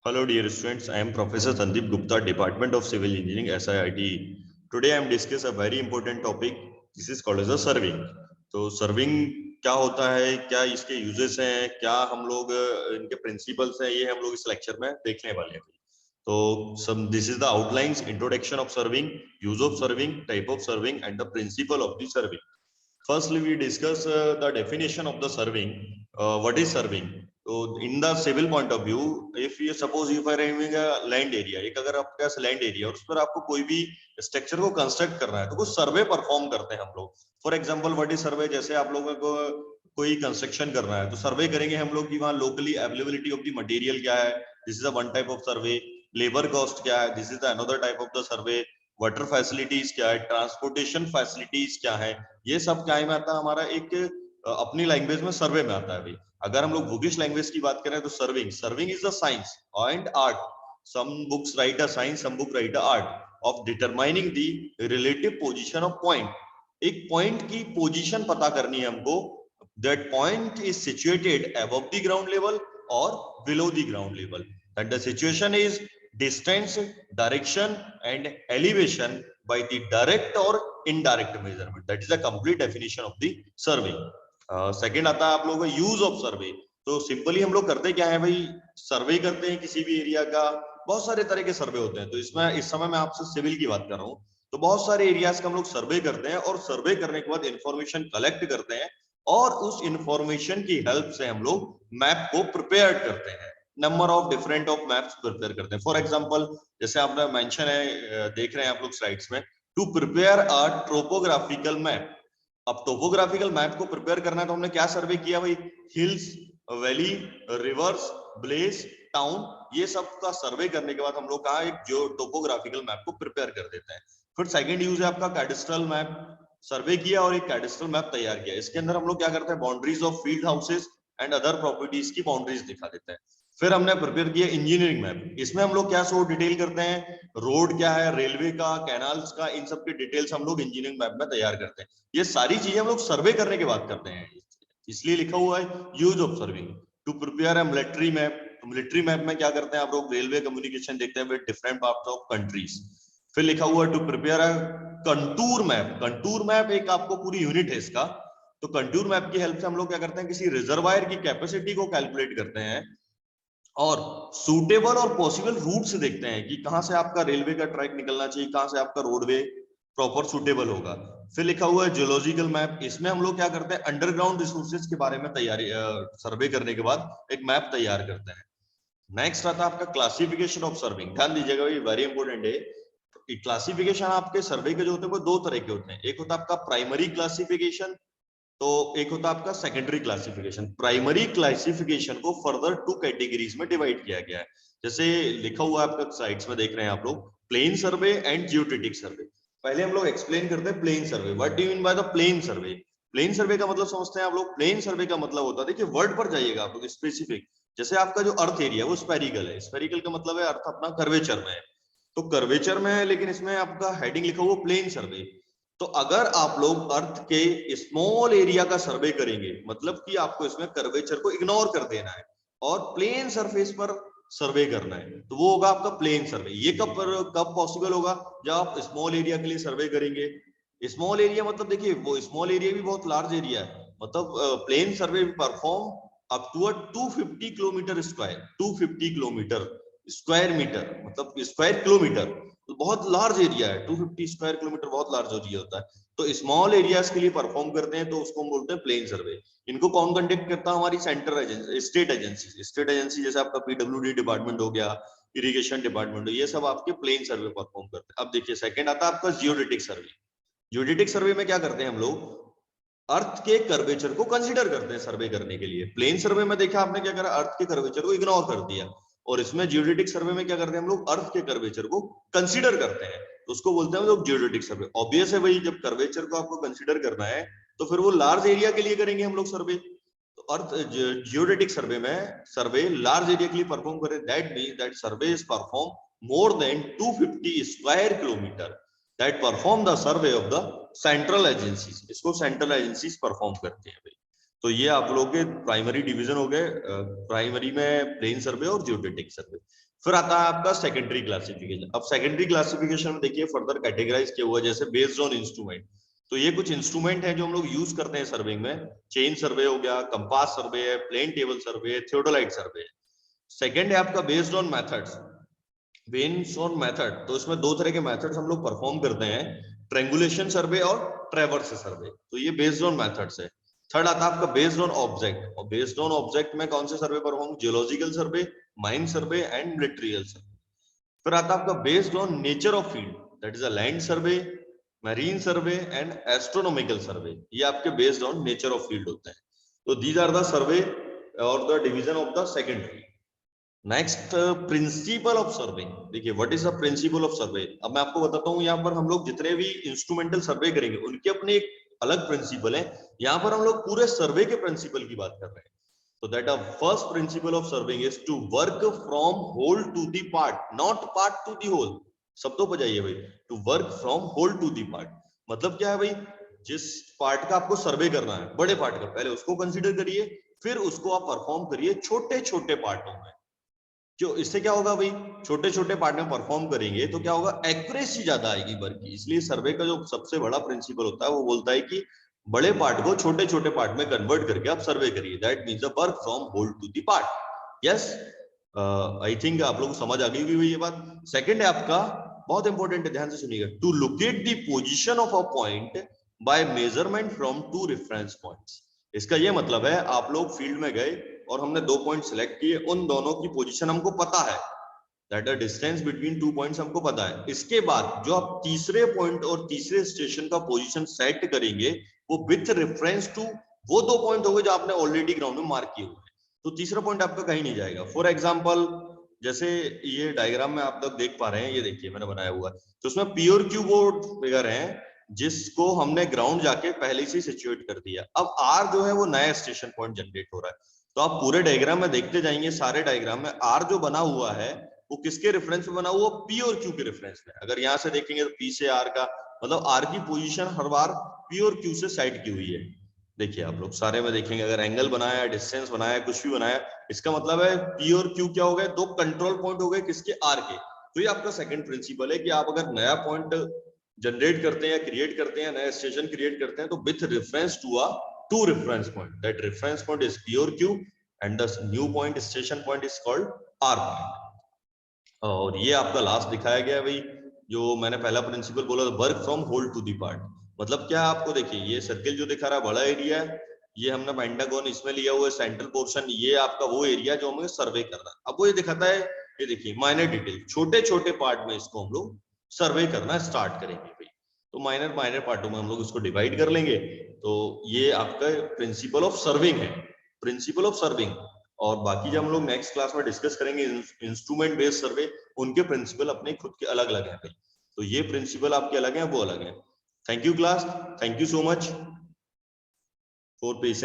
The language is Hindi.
Hello, dear students. I am Professor Sandeep Gupta, Department of Civil Engineering, SIIT. Today, I am discuss a very important topic. This is called as a serving. तो सर्विंग क्या होता है, क्या इसके यूजेस हैं, क्या हम लोग इनके प्रिंसिपल्स हैं, ये हम लोग इस लेक्चर में देखने वाले हैं. तो some this is the outlines, introduction of serving, use of serving, type of serving, and the principle of the serving. Firstly, we discuss the definition of the serving. What is serving? तो in the civil point of view, if you suppose you are having a land area, एक अगर आपके पास लैंड एरिया और उस पर आपको कोई भी स्ट्रक्चर को कंस्ट्रक्ट करना है तो कुछ सर्वे परफॉर्म करते हैं हम लोग. फॉर एग्जांपल व्हाट इज सर्वे? जैसे आप लोगों को कोई कंस्ट्रक्शन करना है तो सर्वे करेंगे हम लोग कि वहाँ locally availability of the material क्या है. This is a one type of survey. Labour cost क्या है? This is the another type of the survey. Water facilities क्या है, ट्रांसपोर्टेशन फैसिलिटीज क्या है, ये सब क्या में आता है हमारा एक अपनी लैंग्वेज में सर्वे में आता है भाई. अगर हम लोग बुकिश लैंग्वेज की बात करें तो surveying is a science and art. Some books write a science, some book write a art of determining the relative position of point. एक पॉइंट की पोजीशन पता करनी है हमको. That point is situated above the ground level और below the ground level. That the situation is distance, direction and elevation by the direct or indirect measurement. That is the complete definition of the survey. Second आता है आप लोगों का यूज ऑफ सर्वे. तो सिंपली हम लोग करते क्या है भाई, सर्वे करते हैं किसी भी एरिया का. बहुत सारे तरह के सर्वे होते हैं. तो इसमें इस समय मैं आपसे सिविल की बात कर रहा हूँ. तो बहुत सारे एरियाज का हम लोग सर्वे करते हैं और सर्वे करने के बाद इंफॉर्मेशन कलेक्ट करते हैं और उस इंफॉर्मेशन की हेल्प से हम लोग मैप को प्रिपेयर करते हैं. Number of different of maps prepare करते हैं. फॉर एग्जांपल जैसे आपने मेंशन है, देख रहे हैं आप लोग स्लाइड्स में, to prepare a topographical map. अब टोपोग्राफिकल मैप को प्रिपेयर करना है तो हमने क्या सर्वे किया भाई? Hills, valley, rivers, places, town, ये सब का सर्वे करने के बाद हम लोग कहा एक जो टोपोग्राफिकल मैप को प्रिपेयर कर देते हैं. फिर सेकंड यूज है आपका कैडेस्ट्रल मैप. सर्वे किया और एक कैडेस्ट्रल मैप तैयार किया. इसके अंदर हम लोग क्या करते हैं, boundaries of field houses and other properties की बाउंड्रीज दिखा देते हैं. फिर हमने प्रिपेयर किया इंजीनियरिंग मैप. इसमें हम लोग क्या सो डिटेल करते हैं, रोड क्या है, रेलवे का, कैनाल्स का, इन सब की डिटेल्स हम लोग इंजीनियरिंग मैप में तैयार करते हैं. ये सारी चीजें हम लोग सर्वे करने के बाद करते हैं. इसलिए लिखा हुआ है use of serving. To prepare a military map. Military map में क्या करते हैं आप लोग, रेलवे कम्युनिकेशन देखते हैं with different parts of countries. फिर लिखा हुआ है to prepare a contour map. Contour map एक आपको पूरी यूनिट है इसका. तो कंटूर मैप की हेल्प से हम लोग क्या करते हैं, किसी रिजर्वायर की कैपेसिटी को कैलकुलेट करते हैं और सूटेबल और पॉसिबल रूट से देखते हैं कि कहां से आपका रेलवे का ट्रैक निकलना चाहिए, कहां से आपका रोडवे प्रॉपर सूटेबल होगा. फिर लिखा हुआ है जियोलॉजिकल मैप. इसमें हम लोग क्या करते हैं, अंडरग्राउंड रिसोर्सेज के बारे में तैयारी सर्वे करने के बाद एक मैप तैयार करते हैं. नेक्स्ट आता है आपका क्लासिफिकेशन ऑफ सर्विंग. ध्यान दीजिएगा, ये वेरी इंपॉर्टेंट है. क्लासिफिकेशन आपके सर्वे के जो होते हैं वो दो तरह के होते हैं. एक होता है आपका प्राइमरी क्लासिफिकेशन, तो एक होता है आपका सेकेंडरी क्लासिफिकेशन. प्राइमरी क्लासिफिकेशन को फर्दर टू कैटेगरीज में डिवाइड किया गया है. जैसे लिखा हुआ है आपका स्लाइड्स में देख रहे हैं आप लोग, plane survey and geodetic survey. पहले हम लोग एक्सप्लेन करते हैं plane survey. What do you mean by the plane survey? Plane survey का मतलब समझते हैं आप लोग. प्लेन सर्वे का मतलब होता है, देखिए वर्ड पर जाइएगा आप लोग स्पेसिफिक. जैसे आपका जो अर्थ एरिया वो स्फेरिकल है. स्फेरिकल का मतलब है अर्थ अपना कर्वेचर में है. तो कर्वेचर में है, लेकिन इसमें आपका हेडिंग लिखा हुआ प्लेन सर्वे. तो अगर आप लोग अर्थ के स्मॉल एरिया का सर्वे करेंगे, मतलब कि आपको इसमें कर्वेचर को इग्नोर कर देना है और प्लेन सरफेस पर सर्वे करना है, तो वो होगा आपका प्लेन सर्वे. ये कब पॉसिबल होगा? जब आप स्मॉल एरिया के लिए सर्वे करेंगे. स्मॉल एरिया मतलब देखिए वो स्मॉल एरिया भी बहुत लार्ज एरिया है. मतलब plane survey perform up to 250 kilometre square. 250 kilometre square metre मतलब स्क्वायर किलोमीटर, तो बहुत लार्ज एरिया है. 250 स्क्वायर किलोमीटर बहुत लार्ज एरिया होता है. तो स्मॉल एरियाज के लिए परफॉर्म करते हैं, तो उसको हम बोलते हैं प्लेन सर्वे. इनको कौन कंडक्ट करता है? हमारी central agency, state agency. State agency जैसे आपका पीडब्ल्यूडी डिपार्टमेंट हो गया, इरिगेशन डिपार्टमेंट हो, ये सब आपके प्लेन सर्वे परफॉर्म करते हैं. अब देखिए सेकंड आता है आपका जियोडेटिक सर्वे. जियोडेटिक सर्वे में क्या करते हैं हम लोग, अर्थ के कर्वेचर को कंसीडर करते हैं सर्वे करने के लिए. प्लेन सर्वे में देखा आपने क्या करा, अर्थ के कर्वेचर को इग्नोर कर दिया. और इसमें जियोडेटिक सर्वे में क्या करते हैं हम लोग, अर्थ के कर्वेचर को कंसीडर करते हैं, तो उसको बोलते हैं हम लोग जियोडेटिक सर्वे. ऑब्वियस है भाई, जब कर्वेचर को आपको कंसीडर करना है तो फिर वो लार्ज एरिया के लिए करेंगे हम लोग सर्वे. तो अर्थ जियोडेटिक सर्वे में सर्वे लार्ज एरिया के लिए परफॉर्म करें. That means that survey is perform more than 250 square kilometre. That perform the survey of the central agencies. इसको सेंट्रल एजेंसीज परफॉर्म करते हैं भाई. तो ये आप लोग के प्राइमरी डिवीजन हो गए, प्राइमरी में प्लेन सर्वे और जियोडेटिक सर्वे. फिर आता है आपका सेकेंडरी क्लासिफिकेशन। अब सेकेंडरी क्लासिफिकेशन में देखिए फर्दर कैटेगराइज किया हुआ जैसे बेस्ड ऑन इंस्ट्रूमेंट। तो ये कुछ इंस्ट्रूमेंट है जो हम लोग यूज करते हैं सर्विंग में। चेन सर्वे हो गया, कंपास सर्वे है, प्लेन टेबल सर्वे है, थियोडोलाइट सर्वे है। सेकेंड है आपका based on methods. Based on method, तो इसमें दो तरह के मेथड्स हम लोग परफॉर्म करते हैं, ट्रेंगुलेशन सर्वे और ट्रेवर्स सर्वे। तो ये बेस्ड ऑन मेथड्स है। थर्ड आता है आपका बेस्ड ऑन ऑब्जेक्ट, और बेस्ड ऑन ऑब्जेक्ट में कौन से survey perform, geological survey, mine survey and military survey. फिर आता है आपका based on nature of field, that is a land survey, marine survey and astronomical survey. ये आपके based on nature of field होते हैं। तो दीज आर द सर्वे और the division of the secondary. Next, principle of survey. देखिए what is the principle of survey. अब मैं आपको बताता हूँ, यहाँ पर हम लोग जितने भी इंस्ट्रूमेंटल सर्वे करेंगे उनके अपने एक अलग प्रिंसिपल है। यहाँ पर हम लोग पूरे सर्वे के प्रिंसिपल की बात कर रहे हैं। So that the first principle of surveying is to work from whole to the part, not part to the whole. सब तो बजाइए भाई, to work from whole to the part मतलब क्या है भाई, जिस पार्ट का आपको सर्वे करना है, बड़े पार्ट का, पहले उसको कंसीडर करिए, फिर उसको आप परफॉर्म करिए छोटे छोटे पार्टों में। क्यों, इससे क्या होगा भाई, छोटे छोटे पार्ट में परफॉर्म करेंगे तो क्या होगा, एक्यूरेसी ज्यादा आएगी वर्क की। इसलिए सर्वे का जो सबसे बड़ा प्रिंसिपल होता है वो बोलता है कि बड़े पार्ट को छोटे छोटे पार्ट में कन्वर्ट करके आप सर्वे करिए। That means the work from whole to the part. Yes, I think आप लोग को समझ आ गई होगी ये बात। सेकंड है आपका, बहुत इंपॉर्टेंट है, ध्यान से सुनिएगा, to locate the position of a point by measurement from two reference points. इसका ये मतलब है, आप लोग फील्ड में गए और हमने दो पॉइंट सिलेक्ट किए, उन दोनों की पोजीशन हमको पता है, that the distance between two points हमको पता है। इसके बाद जो आप तीसरे पॉइंट और तीसरे स्टेशन का पोजीशन सेट करेंगे वो विथ रेफरेंस टू वो दो पॉइंट होंगे जो आपने ऑलरेडी ग्राउंड में मार्क किए हुए हैं। तो तीसरा पॉइंट आपका कहीं नहीं जाएगा। फॉर एग्जाम्पल, जैसे ये डायग्राम में आप लोग देख पा रहे हैं, ये देखिए मैंने बनाया हुआ है, तो उसमें प्योर क्यू वो फिगर है जिसको हमने ग्राउंड जाके पहले से सिचुएट कर दिया। अब आर जो है वो नया स्टेशन पॉइंट जनरेट हो रहा है। तो आप पूरे डायग्राम में देखते जाएंगे, सारे डायग्राम में आर जो बना हुआ है वो किसके रेफरेंस में बना हुआ, पी और क्यू के रेफरेंस में। अगर यहाँ से देखेंगे तो पी से आर का मतलब आर की पोजीशन हर बार पी और क्यू से साइड की हुई है। देखिए आप लोग सारे में देखेंगे, अगर एंगल बनाया, डिस्टेंस बनाया, कुछ भी बनाया, इसका मतलब है पी और क्यू क्या हो गए, दो कंट्रोल पॉइंट हो गए किसके, आर के। तो ये आपका सेकंड प्रिंसिपल है कि आप अगर नया पॉइंट जनरेट करते हैं, क्रिएट करते हैं, नया स्टेशन क्रिएट करते हैं, तो with reference to a two reference point, that reference point is P और Q and the new point station point is called R point. और ये आपका लास्ट दिखाया गया है भाई, जो मैंने पहला प्रिंसिपल बोला था, work from whole to the part. मतलब क्या, आपको देखिए ये सर्किल जो दिखा रहा है बड़ा एरिया है, ये हमने पेंटागन इसमें लिया हुआ है सेंट्रल पोर्शन, ये आपका वो एरिया जो हमें सर्वे करना है। अब वो ये दिखाता है, ये देखिए माइनर डिटेल, छोटे छोटे पार्ट में इसको हम लोग सर्वे करना स्टार्ट करेंगे भाई। तो माइनर माइनर पार्टों में हम लोग इसको डिवाइड कर लेंगे। तो ये आपका प्रिंसिपल ऑफ सर्विंग है, प्रिंसिपल ऑफ सर्विंग। और बाकी जब हम लोग नेक्स्ट क्लास में डिस्कस करेंगे इंस्ट्रूमेंट बेस्ड सर्वे, उनके प्रिंसिपल अपने खुद के अलग अलग हैं। तो ये प्रिंसिपल आपके अलग हैं, वो अलग हैं। Thank you class, thank you so much for patience.